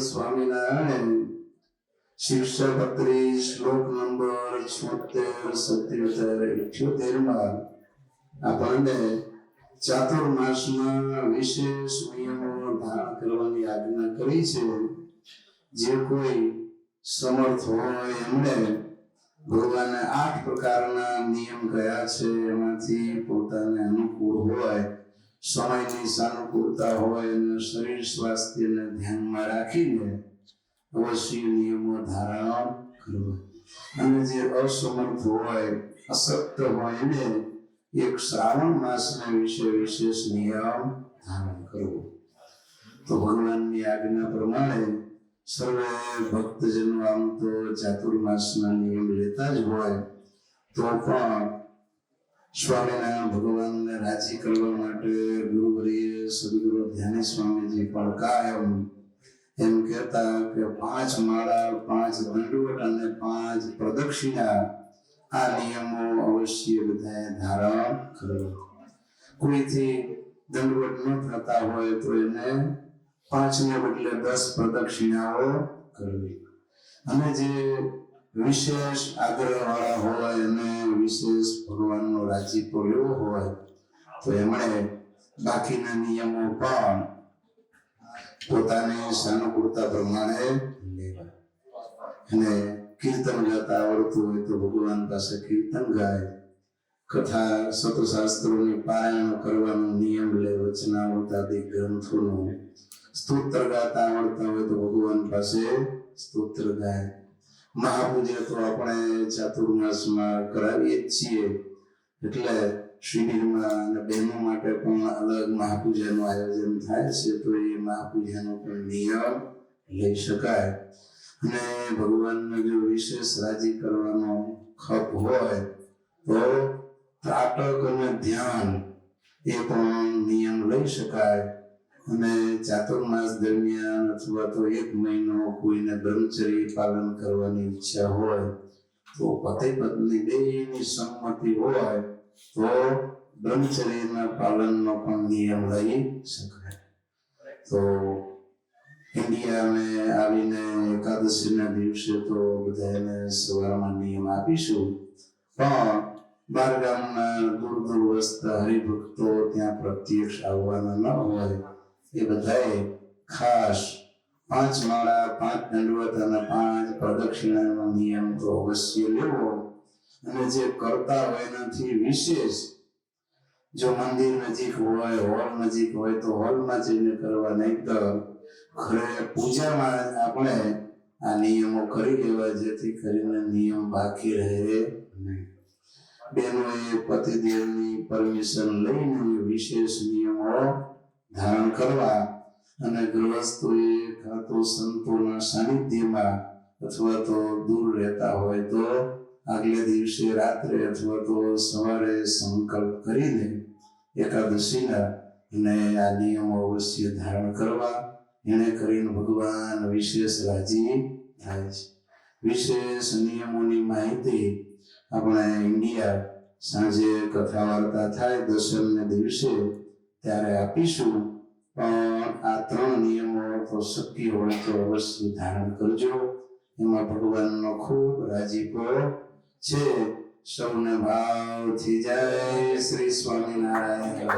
સ્વામિનારાયણ શિક્ષાપત્રી શ્લોક નંબર 76, 77, 78 આપણને ચાતુર્માસમાં વિશેષ નિયમો ધારણ કરવાની આજ્ઞા કરી છે. જે કોઈ સમર્થ હોય એમણે ભગવાને 8 પ્રકારના નિયમ કયા છે એમાંથી પોતાને અનુકૂળ હોય, સમયની સાનુકૂળતા હોય અને શરીર સ્વાસ્થ્યને ધ્યાનમાં રાખીને અવશ્ય નિયમો ધારણ કરવા. અને જે અસમર્થ હોય, અશક્ત હોય એને એક શ્રાવણ માસના વિશે વિશેષ નિયમ ધારણ કરવો. તો ભગવાનની આજ્ઞા પ્રમાણે સર્વે ભક્તજનો આમ તો ચાતુર્માસના નિયમ લેતા જ હોય, તો પણ સ્વામિનારાયણ ભગવાનને રાજી કરવા માટે ગુરુવર્ય સદગુરુ ધ્યાની સ્વામીજી પણ કાયમ એમ કહેતા કે 5 માળા, 5 દંડવત અને 5 પ્રદક્ષિણા આ નિયમો અવશ્ય બધાએ ધારણ કરવા. કોઈથી દંડવત ન થતા હોય તો એને 5 ને બદલે 10 પ્રદક્ષિણાઓ કરવી. અને જે વિશેષ આગ્રહ વાળા હોય અને વિશેષ ભગવાનનો રાજીપો લેવો હોય તો એમણે બાકીના નિયમો પણ પોતાની સાનુકૂળતા પ્રમાણે લેવા. અને કીર્તન ગાતા આવડતું હોય તો ભગવાન પાસે કીર્તન ગાય, કથા સતશાસ્ત્રોની પારાયણ કરવાનો નિયમ લે, વચનામૃતાદિ ગ્રંથોનું સ્તોત્ર ગાતા આવડતા હોય તો ભગવાન પાસે સ્તોત્ર ગાય. મહાપૂજા તો આપણે ચાતુર્માસમાં કરાવીએ જ છીએ, એટલે શિબિરમાં અને બહેનો માટે પણ અલગ મહાપૂજાનું આયોજન થાય છે, તો એ મહાપૂજાનો પણ નિયમ લઈ શકાય. અને ભગવાનને જો વિશેષ રાજી કરવાનો ખપ હોય તો ત્રાટક અને ધ્યાન એ પણ નિયમ લઈ શકાય. અને ચાતુર્માસ દરમિયાન અથવા તો 1 મહિનો કોઈને બ્રહ્મચર્ય પાલન કરવાની ઈચ્છા હોય તો પતિ પત્ની બેની સંમતિ હોય તો બ્રહ્મચર્યના પાલનનો પણ નિયમ લઈ શકાય. તો ઇન્ડિયામાં આવીને એકાદશીના દિવસે તો બધાને સવારમાં નિયમ આપીશું, પણ બાર ગામના દૂર દૂર વસતા હરિભક્તો ત્યાં પ્રત્યક્ષ આવવાના ન હોય એ બધાએ ખાસ 5 માળા, 5 દંડવત અને 5 પ્રદક્ષિણાનો નિયમ તો અવશ્ય લેવો. અને જે કરતા હોય એનાથી વિશેષ જો મંદિર નજીક હોય, હોલ નજીક હોય તો હોલમાં જઈને કરવા, નહીં તો ઘરે પૂજામાં આપણે આ નિયમો કરી લેવા, જેથી કરીને નિયમ બાકી રહે નહીં. બહેનોએ પતિદેવની પરમિશન લઈને વિશેષ નિયમો ધારણ કરવા. અને ગૃહસ્થોએ કાં તો સંતોના સાનિધ્યમાં અથવા તો દૂર રહેતા હોય તો આગલે દિવસે રાત્રે અથવા તો સવારે સંકલ્પ કરીને એકાદશીના અને આ નિયમો અવશ્ય ધારણ કરવા. એને કરીને ભગવાન વિશેષ રાજી થાય છે. વિશેષ નિયમોની માહિતી આપણે ઇન્ડિયા સાંજે કથા વાર્તા થાય દશમને દિવસે ત્યારે આપીશું. પણ આ 3 નિયમો તો શક્ય હોય તો અવશ્ય ધારણ કરજો. એમાં ભગવાનનો ખૂબ રાજીપો છે. સૌને ભાવથી જય શ્રી સ્વામિનારાયણ.